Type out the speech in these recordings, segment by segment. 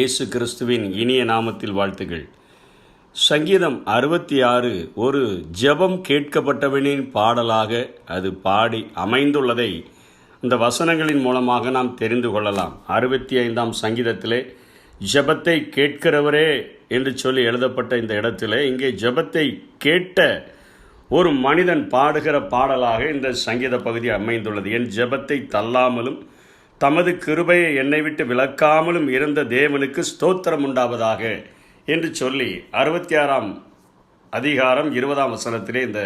இயேசு கிறிஸ்துவின் இனிய நாமத்தில் வாழ்த்துகள். சங்கீதம் 66 ஒரு ஜெபம் கேட்கப்பட்டவனின் பாடலாக அது பாடி அமைந்துள்ளதை இந்த வசனங்களின் மூலமாக நாம் தெரிந்து கொள்ளலாம். 65ஆம் சங்கீதத்திலே ஜெபத்தை கேட்கிறவரே என்று சொல்லி எழுதப்பட்ட இந்த இடத்திலே இங்கே ஜெபத்தை கேட்ட ஒரு மனிதன் பாடுகிற பாடலாக இந்த சங்கீத பகுதி அமைந்துள்ளது. என் ஜெபத்தை தள்ளாமலும் தமது கிருபையை என்னை விட்டு விலக்காமலும் இருந்த தேவனுக்கு ஸ்தோத்திரம் உண்டாவதாக என்று சொல்லி 66ஆம் அதிகாரம் 20ஆம் வசனத்திலே இந்த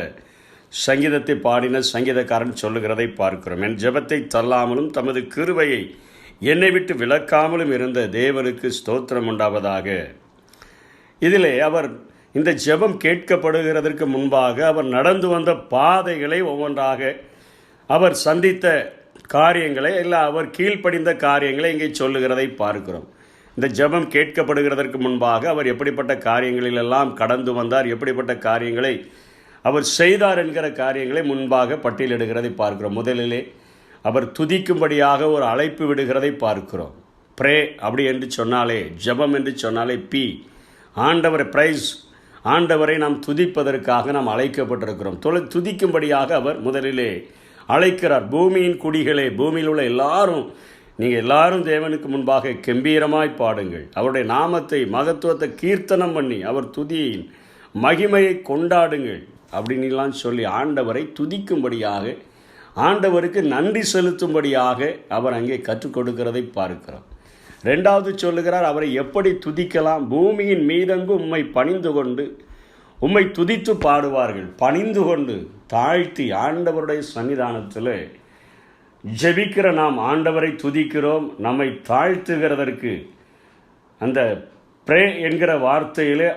சங்கீதத்தை பாடின சங்கீதக்காரன் சொல்லுகிறதை பார்க்கிறோம். என் ஜெபத்தை தள்ளாமலும் தமது கிருபையை என்னை விட்டு விலக்காமலும் இருந்த தேவனுக்கு ஸ்தோத்திரம் உண்டாவதாக. இதிலே அவர் இந்த ஜெபம் கேட்கப்படுகிறதற்கு முன்பாக அவர் நடந்து வந்த பாதைகளை ஒவ்வொன்றாக அவர் சந்தித்த காரியங்களை இல்லை அவர் கீழ்ப்படிந்த காரியங்களை இங்கே சொல்லுகிறதை பார்க்கிறோம். இந்த ஜெபம் கேட்கப்படுகிறதற்கு முன்பாக அவர் எப்படிப்பட்ட காரியங்களிலெல்லாம் கடந்து வந்தார், எப்படிப்பட்ட காரியங்களை அவர் செய்தார் என்கிற காரியங்களை முன்பாக பட்டியலிடுகிறதை பார்க்கிறோம். முதலிலே அவர் துதிக்கும்படியாக ஒரு அழைப்பு விடுகிறதை பார்க்கிறோம். ப்ரே அப்படி என்று சொன்னாலே, ஜெபம் என்று சொன்னாலே ஆண்டவரை பிரைஸ், ஆண்டவரை நாம் துதிப்பதற்காக நாம் அழைக்கப்பட்டிருக்கிறோம். துதிக்கும்படியாக அவர் முதலிலே அழைக்கிறார். பூமியின் குடிகளே, பூமியில் உள்ள எல்லாரும், நீங்கள் எல்லாரும் தேவனுக்கு முன்பாக கம்பீரமாய் பாடுங்கள், அவருடைய நாமத்தை மகத்துவத்தை கீர்த்தனம் பண்ணி அவர் துதியின் மகிமையை கொண்டாடுங்கள் அப்படின்லாம் சொல்லி ஆண்டவரை துதிக்கும்படியாக, ஆண்டவருக்கு நன்றி செலுத்தும்படியாக அவர் அங்கே கற்றுக் கொடுக்கிறதை பார்க்கிறோம். ரெண்டாவது சொல்லுகிறார், அவரை எப்படி துதிக்கலாம். பூமியின் மீதெங்கு உம்மை பணிந்து கொண்டு உம்மை துதித்து பாடுவார்கள். பணிந்து கொண்டு தாழ்த்தி ஆண்டவருடைய சன்னிதானத்தில் ஜெபிக்கிற நாம் ஆண்டவரை துதிக்கிறோம். நம்மை தாழ்த்துகிறதற்கு அந்த ப்ரே என்கிற வார்த்தையிலே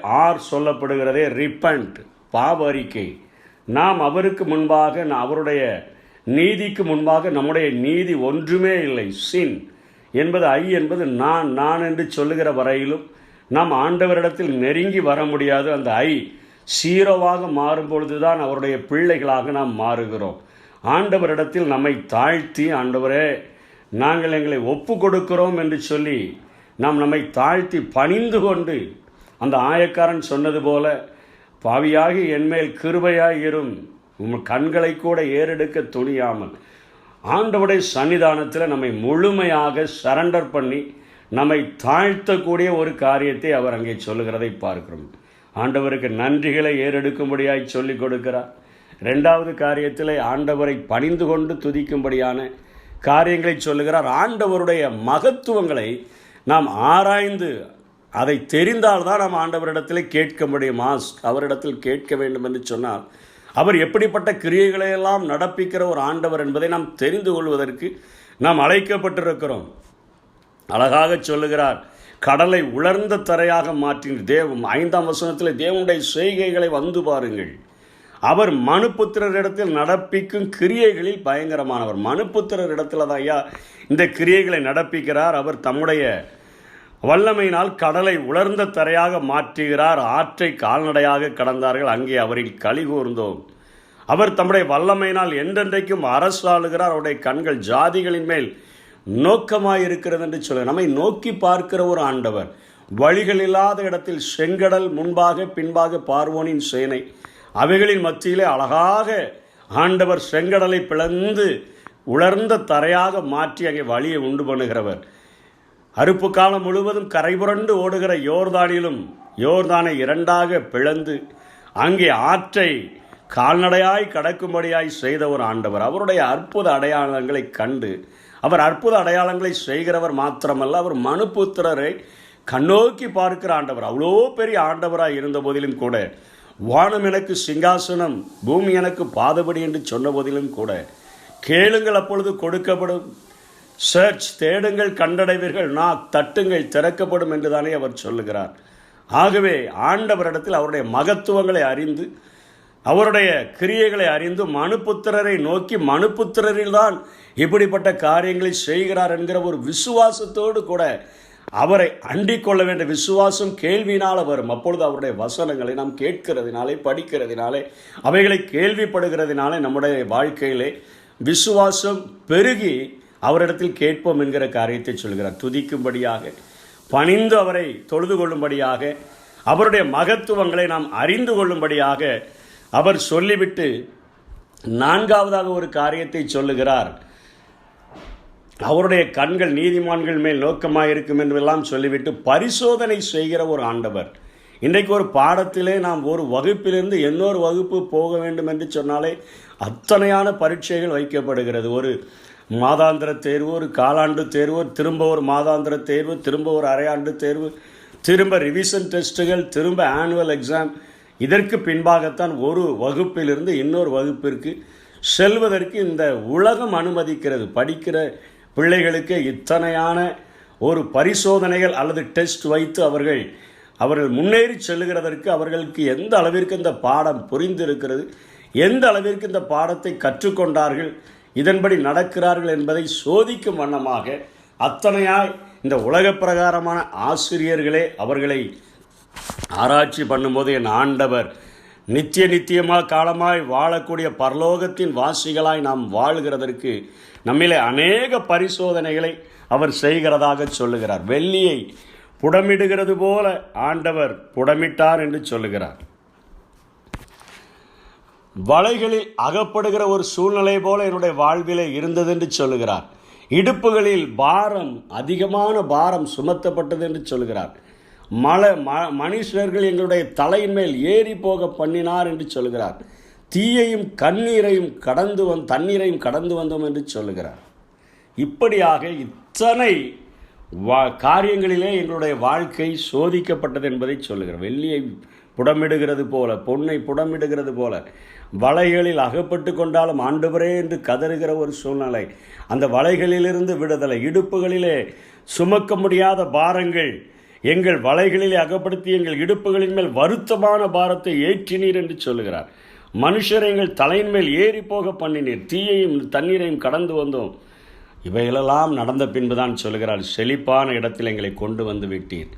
சொல்லப்படுகிறதே ரிப்பண்ட், பாவ அறிக்கை. நாம் அவருக்கு முன்பாக, அவருடைய நீதிக்கு முன்பாக நம்முடைய நீதி ஒன்றுமே இல்லை. சின் என்பது என்பது நான் என்று சொல்லுகிற வரையிலும் நாம் ஆண்டவரிடத்தில் நெருங்கி வர முடியாது. அந்த சீரோவாக மாறும் பொழுதுதான் அவருடைய பிள்ளைகளாக நாம் மாறுகிறோம். ஆண்டவரிடத்தில் நம்மை தாழ்த்தி, ஆண்டவரே நாங்கள் எங்களை ஒப்பு கொடுக்கிறோம் என்று சொல்லி நாம் நம்மை தாழ்த்தி பணிந்து கொண்டு, அந்த ஆயக்காரன் சொன்னது போல, பாவியாகி என்மேல் கிருபையாய் இரும், உங்கள் கண்களை கூட ஏறெடுக்க துணியாமல் ஆண்டவருடைய சன்னிதானத்தில் நம்மை முழுமையாக சரண்டர் பண்ணி நம்மை தாழ்த்தக்கூடிய ஒரு காரியத்தை அவர் அங்கே சொல்லுகிறதை பார்க்கிறோம். ஆண்டவருக்கு நன்றிகளை ஏறெடுக்கும்படியாய் சொல்லிக் கொடுக்கிறார். ரெண்டாவது காரியத்தில் ஆண்டவரை பணிந்து கொண்டு துதிக்கும்படியான காரியங்களை சொல்லுகிறார். ஆண்டவருடைய மகத்துவங்களை நாம் ஆராய்ந்து அதை தெரிந்தால்தான் நாம் ஆண்டவரிடத்தில் கேட்க முடியும். அவரிடத்தில் கேட்க வேண்டும் என்று சொன்னால் அவர் எப்படிப்பட்ட கிரியைகளையெல்லாம் நடப்பிக்கிற ஒரு ஆண்டவர் என்பதை நாம் தெரிந்து கொள்வதற்கு நாம் அழைக்கப்பட்டிருக்கிறோம். அழகாக சொல்லுகிறார், கடலை உலர்ந்த தரையாக மாற்றின தேவம். 5ஆம் வசனத்தில் தேவனுடைய செய்கைகளை வந்து பாருங்கள். அவர் மனுபுத்திரரிடத்தில் நடப்பிக்கும் கிரியைகளில் பயங்கரமானவர். மனுபுத்திரரிடத்தில் தான் இந்த கிரியைகளை நடப்பிக்கிறார். அவர் தம்முடைய வல்லமையினால் கடலை உலர்ந்த தரையாக மாற்றுகிறார். ஆற்றை கால்நடையாக கடந்தார்கள், அங்கே அவரில் களி கூர்ந்தோம். அவர் தம்முடைய வல்லமையினால் என்றென்றைக்கும் அரசாளுகிறார். அவருடைய கண்கள் ஜாதிகளின் மேல் நோக்கமாக இருக்கிறது என்று சொல்ல, நம்மை நோக்கி பார்க்கிற ஒரு ஆண்டவர். வழிகள் இல்லாத இடத்தில் செங்கடல் முன்பாக பின்பாக பார்வோனின் சேனை, அவைகளின் மத்தியிலே அழகாக ஆண்டவர் செங்கடலை பிளந்து உலர்ந்த தரையாக மாற்றி அங்கே வழியை உண்டு பண்ணுகிறவர். அறுப்பு காலம் முழுவதும் கரைபுரண்டு ஓடுகிற யோர்தானை இரண்டாக பிளந்து அங்கே ஆற்றை கால்நடையாய் கடக்கும்படியாய் செய்த ஒரு ஆண்டவர். அவருடைய அற்புத அடையாளங்களை கண்டு, அவர் அற்புத அடையாளங்களை செய்கிறவர் மாத்திரமல்ல, அவர் மனுபுத்திரரை கண்ணோக்கி பார்க்கிற ஆண்டவர். அவ்வளோ பெரிய ஆண்டவராக இருந்த போதிலும் கூட, வானம் எனக்கு சிங்காசனம், பூமி எனக்கு பாதபடி என்று சொன்ன போதிலும் கூட, கேளுங்கள் அப்பொழுது கொடுக்கப்படும், சர்ச் தேடுங்கள் கண்டடைவீர்கள், தட்டுங்கள் திறக்கப்படும் என்று தானே அவர் சொல்லுகிறார். ஆகவே ஆண்டவரிடத்தில் அவருடைய மகத்துவங்களை அறிந்து, அவருடைய கிரியைகளை அறிந்து, மனுபுத்திரரை நோக்கி மனுபுத்திரரில் தான் இப்படிப்பட்ட காரியங்களை செய்கிறார் என்கிற ஒரு விசுவாசத்தோடு கூட அவரை அண்டிக் கொள்ள வேண்டிய விசுவாசம் கேள்வியினால் வரும். அப்பொழுது அவருடைய வசனங்களை நாம் கேட்கிறதினாலே, படிக்கிறதினாலே, அவைகளை கேள்விப்படுகிறதினாலே நம்முடைய வாழ்க்கையிலே விசுவாசம் பெருகி அவரிடத்தில் கேட்போம் என்கிற காரியத்தை சொல்கிறார். துதிக்கும்படியாக பணிந்து அவரை தொழுது கொள்ளும்படியாக, அவருடைய மகத்துவங்களை நாம் அறிந்து கொள்ளும்படியாக அவர் சொல்லிவிட்டு நான்காவதாக ஒரு காரியத்தை சொல்லுகிறார். அவருடைய கண்கள் நீதிமான்கள் மேல் நோக்கமாக இருக்கும் என்றெல்லாம் சொல்லிவிட்டு பரிசோதனை செய்கிற ஒரு ஆண்டவர். இன்றைக்கு ஒரு பாடத்திலே நாம் ஒரு வகுப்பிலிருந்து இன்னொரு வகுப்பு போக வேண்டும் என்று சொன்னாலே அத்தனையான பரீட்சைகள் வைக்கப்படுகிறது. ஒரு மாதாந்திர தேர்வு, ஒரு காலாண்டு தேர்வு, திரும்ப ஒரு மாதாந்திர தேர்வு, திரும்ப ஒரு அரையாண்டு தேர்வு, திரும்ப ரிவிஷன் டெஸ்ட்டுகள், திரும்ப ஆனுவல் எக்ஸாம். இதற்கு பின்பாகத்தான் ஒரு வகுப்பிலிருந்து இன்னொரு வகுப்பிற்கு செல்வதற்கு இந்த உலகம் அனுமதிக்கிறது. படிக்கிற பிள்ளைகளுக்கு இத்தனையான ஒரு பரிசோதனைகள் அல்லது டெஸ்ட் வைத்து அவர்கள் முன்னேறி செல்லுகிறதற்கு அவர்களுக்கு எந்த அளவிற்கு இந்த பாடம் புரிந்திருக்கிறது, எந்த அளவிற்கு இந்த பாடத்தை கற்றுக்கொண்டார்கள், இதன்படி நடக்கிறார்கள் என்பதை சோதிக்கும் வண்ணமாக அத்தனையாய் இந்த உலக பிரகாரமான ஆசிரியர்களே அவர்களை ஆராய்ச்சி பண்ணும்போது என் ஆண்டவர் நித்தியமாக காலமாய் வாழக்கூடிய பரலோகத்தின் வாசிகளாய் நாம் வாழ்கிறதற்கு நம்மிலே அநேக பரிசோதனைகளை அவர் செய்கிறதாக சொல்லுகிறார். வெள்ளியை புடமிடுகிறது போல ஆண்டவர் புடமிட்டார் என்று சொல்லுகிறார். வலைகளில் அகப்படுகிற ஒரு சூழ்நிலை போல என்னுடைய வாழ்விலே இருந்தது என்று சொல்லுகிறார். இடுப்புகளில் அதிகமான பாரம் சுமத்தப்பட்டது என்று சொல்கிறார். மனுஷர்கள் எங்களுடைய தலையின் மேல் ஏறி போக பண்ணினார் என்று சொல்கிறார். தீயையும் தண்ணீரையும் கடந்து வந்தோம் என்று சொல்லுகிறார். இப்படியாக இத்தனை காரியங்களிலே எங்களுடைய வாழ்க்கை சோதிக்கப்பட்டது என்பதை சொல்லுகிறார். வெள்ளியை புடமிடுகிறது போல, பொன்னை புடமிடுகிறது போல வலைகளில் அகப்பட்டு கொண்டாலும் ஆண்டவரே என்று கதறுகிற ஒரு சூழ்நிலை, அந்த வலைகளிலிருந்து விடுதலை, இடுப்புகளிலே சுமக்க முடியாத பாரங்கள் எங்கள் வலைகளிலே அகப்படுத்தி எங்கள் இடுப்புகளின் மேல் வருத்தமான பாரத்தை ஏற்றினீர் என்று சொல்லுகிறார். மனுஷர் எங்கள் தலையின் மேல் ஏறி போக பண்ணினீர், தீயையும் தண்ணீரையும் கடந்து வந்தோம். இவைகளெல்லாம் நடந்த பின்புதான் சொல்கிறார், செழிப்பான இடத்தில் எங்களை கொண்டு வந்து விட்டீர்.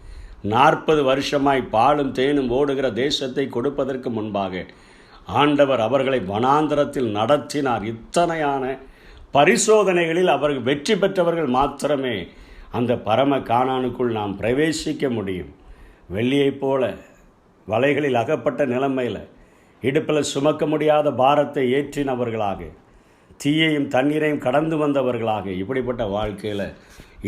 40 வருஷமாய் பாலும் தேனும் ஓடுகிற தேசத்தை கொடுப்பதற்கு முன்பாக ஆண்டவர் அவர்களை வனாந்தரத்தில் நடத்தினார். இத்தனையான பரிசோதனைகளில் அவர்கள் வெற்றி பெற்றவர்கள் மாத்திரமே அந்த பரம கானானுக்குள் நாம் பிரவேசிக்க முடியும். வெள்ளியைப் போல வலைகளில் அகப்பட்ட நிலைமையில் இடுப்பில் சுமக்க முடியாத பாரத்தை ஏற்றினவர்களாக, தீயையும் தண்ணீரையும் கடந்து வந்தவர்களாக, இப்படிப்பட்ட வாழ்க்கையில்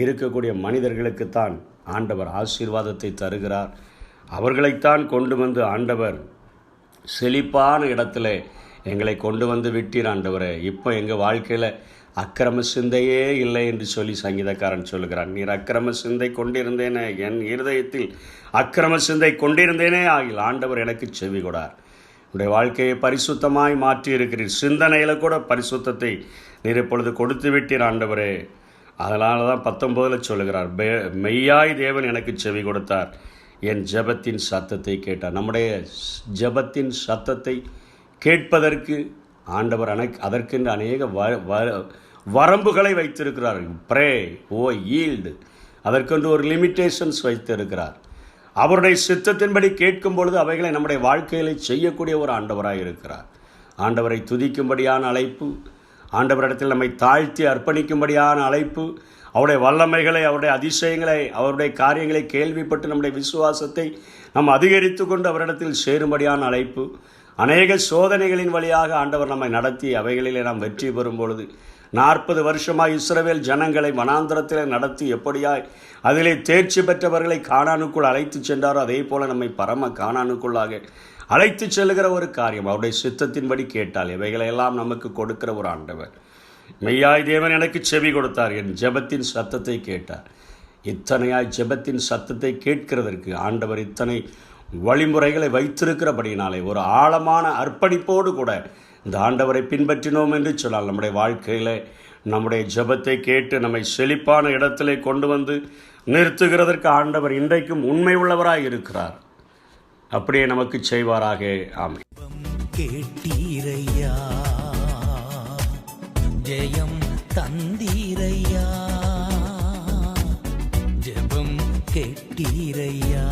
இருக்கக்கூடிய மனிதர்களுக்குத்தான் ஆண்டவர் ஆசீர்வாதத்தை தருகிறார். அவர்களைத்தான் கொண்டு வந்து ஆண்டவர் செழிப்பான இடத்துல எங்களை கொண்டு வந்து விட்டீர் ஆண்டவரே. இப்போ எங்கள் வாழ்க்கையில் அக்கிரம சிந்தையே இல்லை என்று சொல்லி சங்கீதக்காரன் சொல்லுகிறான். நீர் அக்கிரம சிந்தை கொண்டிருந்தேனே, என் இருதயத்தில் அக்கிரம சிந்தை கொண்டிருந்தேனே ஆகில் ஆண்டவர் எனக்கு செவி கொடார். உடைய வாழ்க்கையை பரிசுத்தமாய் மாற்றி இருக்கிறீர். சிந்தனையில் கூட பரிசுத்தத்தை நீர் இப்பொழுது கொடுத்து விட்டீர் ஆண்டவரே. அதனால தான் 19 சொல்லுகிறார், மெய்யாய் தேவன் எனக்கு செவி கொடுத்தார், என் ஜெபத்தின் சத்தத்தை கேட்டார். நம்முடைய ஜெபத்தின் சத்தத்தை கேட்பதற்கு ஆண்டவர் அதற்கென்று அநேக வரம்புகளை வைத்திருக்கிறார். ப்ரே ஈல்டு, அதற்கென்று ஒரு லிமிட்டேஷன்ஸ் வைத்திருக்கிறார். அவருடைய சித்தத்தின்படி கேட்கும் பொழுது அவைகளை நம்முடைய வாழ்க்கையில் செய்யக்கூடிய ஒரு ஆண்டவராக இருக்கிறார். ஆண்டவரை துதிக்கும்படியான அழைப்பு, ஆண்டவரிடத்தில் நம்மை தாழ்த்தி அர்ப்பணிக்கும்படியான அழைப்பு, அவருடைய வல்லமைகளை, அவருடைய அதிசயங்களை, அவருடைய காரியங்களை கேள்விப்பட்டு நம்முடைய விசுவாசத்தை நாம் அதிகரித்து கொண்டு அவரிடத்தில் சேரும்படியான அழைப்பு, அநேக சோதனைகளின் வழியாக ஆண்டவர் நம்மை நடத்தி அவைகளிலே நாம் வெற்றி பெறும் பொழுது 40 வருஷமாக இஸ்ரவேல் ஜனங்களை வனாந்தரத்தில் நடத்தி எப்படியாய் அதிலே தேர்ச்சி பெற்றவர்களை கானானுக்குள் அழைத்து சென்றாரோ அதே போல நம்மை பரம கானானுக்குள்ளாக அழைத்து செல்லுகிற ஒரு காரியம் அவருடைய சித்தத்தின்படி கேட்டால் இவைகளையெல்லாம் நமக்கு கொடுக்கிற ஒரு ஆண்டவர். மெய்யாய் தேவன் எனக்கு செவி கொடுத்தார், என் ஜெபத்தின் சத்தத்தை கேட்டார். இத்தனையாய் ஜெபத்தின் சத்தத்தை கேட்கிறதற்கு ஆண்டவர் இத்தனை வழிமுறைகளை வைத்திருக்கிறபடினாலே ஒரு ஆழமான அர்ப்பணிப்போடு கூட இந்த ஆண்டவரை பின்பற்றினோம் என்று சொன்னால் நம்முடைய வாழ்க்கையில் நம்முடைய ஜெபத்தை கேட்டு நம்மை செழிப்பான இடத்திலே கொண்டு வந்து நிறுத்துகிறதற்கு ஆண்டவர் இன்றைக்கும் உண்மை உள்ளவராய் இருக்கிறார். அப்படியே நமக்கு செய்வாராக. ஆமென். கேட்டீரையா, ஜெயம் தந்தீரையா, ஜெபம் கேட்டீரையா.